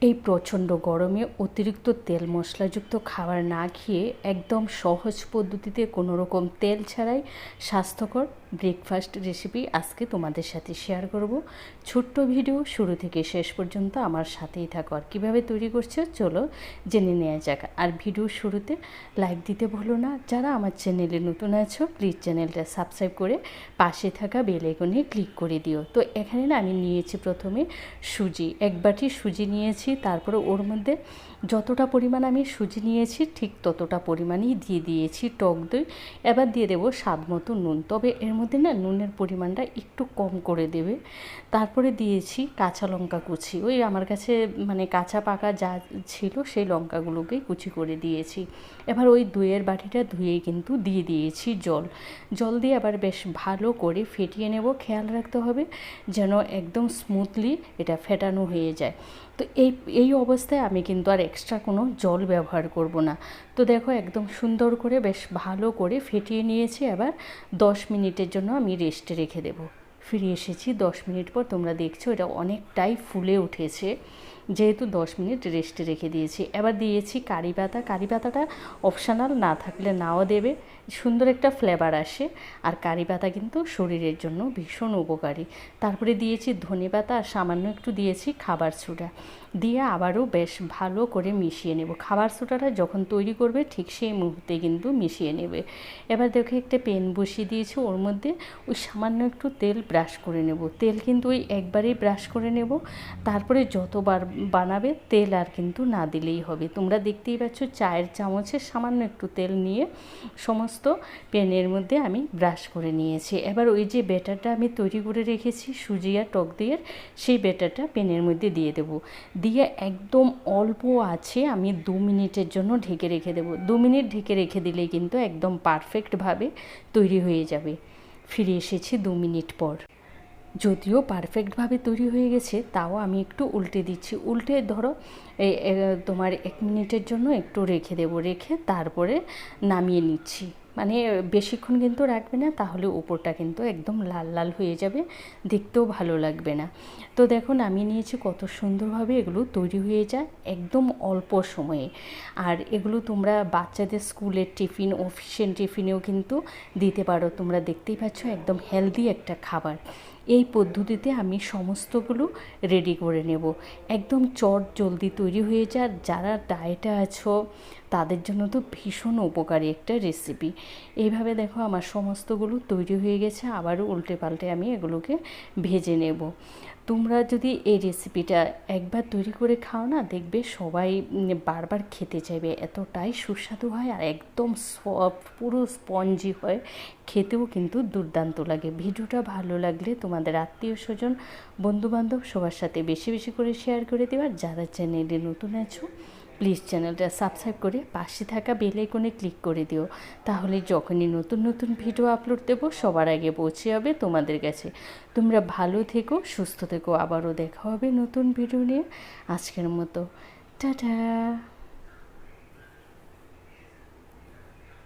এই প্রচণ্ড গরমে অতিরিক্ত তেল মশলাযুক্ত খাবার না খেয়ে একদম সহজ পদ্ধতিতে কোনো রকম তেল ছাড়াই স্বাস্থ্যকর ব্রেকফাস্ট রেসিপি আজকে তোমাদের সাথে শেয়ার করব। ছোট্ট ভিডিও শুরু থেকে শেষ পর্যন্ত আমার সাথেই থাকো। আর কীভাবে তৈরি করছো চলো জেনে নেওয়া যাক। আর ভিডিও শুরুতে লাইক দিতে ভুলো না। যারা আমার চ্যানেলে নতুন আছো প্লিজ চ্যানেলটা সাবস্ক্রাইব করে পাশে থাকা বেল আইকনে ক্লিক করে দিও। তো এখানে না আমি নিয়েছি প্রথমে সুজি, এক বাটি সুজি নিয়েছি। তারপরে ওর মধ্যে যতটা পরিমাণ আমি সুজি নিয়েছি ঠিক ততটা পরিমাণই দিয়ে দিয়েছি টক দই। এবার দিয়ে দেবো স্বাদ মতো নুন, তবে এর মধ্যে না নুনের পরিমাণটা একটু কম করে দেবে। তারপরে দিয়েছি কাঁচা লঙ্কা কুচি, ওই আমার কাছে মানে কাঁচা পাকা যা ছিল সেই লঙ্কাগুলোকেই কুচি করে দিয়েছি। এবার ওই দইয়ের বাটিটা ধুয়েই কিন্তু দিয়ে দিয়েছি জল দিয়ে আবার বেশ ভালো করে ফেটিয়ে নেব। খেয়াল রাখতে হবে যেন একদম স্মুথলি এটা ফেটানো হয়ে যায়। তো এই অবস্থায় আমি কিন্তু আর এক্সট্রা কোনো জল ব্যবহার করব না। তো দেখো একদম সুন্দর করে বেশ ভালো করে ফেটিয়ে নিয়েছি। এবার 10 মিনিটের জন্য আমি রেস্টে রেখে দেবো। ফিরে এসেছি 10 মিনিট পর। তোমরা দেখছো এটা অনেকটাই ফুলে উঠেছে, যেহেতু 10 মিনিট রেস্টে রেখে দিয়েছি। এবার দিয়েছি কারি পাতা। কারি পাতাটা অপশনাল, না থাকলে নাও দেবে, সুন্দর একটা ফ্লেভার আসে। আর কারি পাতা কিন্তু শরীরের জন্য ভীষণ উপকারী। তারপরে দিয়েছি ধনে পাতা আর সামান্য একটু দিয়েছি খাবার সোডা, দিয়ে আবারও বেশ ভালো করে মিশিয়ে নেব। খাবার সোডাটা যখন তৈরি করবে ঠিক সেই মুহূর্তে কিন্তু মিশিয়ে নেবে। এবার দেখো একটা প্যান বসিয়ে দিয়েছি, ওর মধ্যে ওই সামান্য একটু তেল ব্রাশ করে নেব। তেল কিন্তু ওই একবারেই ব্রাশ করে নেব। তারপরে যতবার বানাবে তেল আর কিন্তু না দিলেই হবে। তোমরা দেখতেই পাচ্ছ চায়ের চামচে সামান্য একটু তেল নিয়ে সমস্ত প্যানের মধ্যে আমি ব্রাশ করে নিয়েছি। এবার ওই যে ব্যাটারটা আমি তৈরি করে রেখেছি সুজি আর টক দইয়ের, সেই ব্যাটারটা প্যানের মধ্যে দিয়ে দেবো। দিয়ে একদম অল্প আছে আমি 2 মিনিটের জন্য ঢেকে রেখে দেবো। 2 মিনিট ঢেকে রেখে দিলেই কিন্তু একদম পারফেক্টভাবে তৈরি হয়ে যাবে। ফিরে এসেছি 2 মিনিট পর। যদিও পারফেক্টভাবে তৈরি হয়ে গেছে তাও আমি একটু উল্টে দিচ্ছি। উল্টে ধরো তোমার 1 মিনিটের জন্য একটু রেখে দেবো, রেখে তারপরে নামিয়ে নিচ্ছি। মানে বেশিক্ষণ কিন্তু রাখবে না, তাহলে উপরটা কিন্তু একদম লাল লাল হয়ে যাবে, দেখতেও ভালো লাগবে না। তো দেখো নামিয়ে নিয়েছি, কত সুন্দরভাবে এগুলো তৈরি হয়ে যায় একদম অল্প সময়ে। আর এগুলো তোমরা বাচ্চাদের স্কুলের টিফিন, অফিসের টিফিনেও কিন্তু দিতে পারো। তোমরা দেখতেই পাচ্ছ একদম হেলদি একটা খাবার। এই পদ্ধতিতে আমি সমস্তগুলো রেডি করে নেব। একদম চট জলদি তৈরি হয়ে যায়। আর যারা ডায়েটে আছো তাদের জন্য তো ভীষণ উপকারী একটা রেসিপি। এইভাবে দেখো আমার সমস্তগুলো তৈরি হয়ে গেছে। আবারও উল্টে পাল্টে আমি এগুলোকে ভেজে নেব। তোমরা যদি এই রেসিপিটা একবার তৈরি করে খাও না, দেখবে সবাই বারবার খেতে চাইবে। এতটাই সুস্বাদু হয় আর একদম সফট, পুরো স্পঞ্জি হয়, খেতেও কিন্তু দুর্দান্ত লাগে। ভিডিওটা ভালো লাগলে তোমাদের আত্মীয় স্বজন, বন্ধুবান্ধব সবার সাথে বেশি বেশি করে শেয়ার করে দেওয়া। যারা চ্যানেলে নতুন আছো প্লিজ চ্যানেলটা সাবস্ক্রাইব করে পাশে থাকা বেল আইকনে ক্লিক করে দিও। তাহলে যখনই নতুন নতুন ভিডিও আপলোড দেবো সবার আগে পৌঁছে যাবে তোমাদের কাছে। তোমরা ভালো থেকো, সুস্থ থেকো। আবারও দেখা হবে নতুন ভিডিও নিয়ে। আজকের মতো টাটা।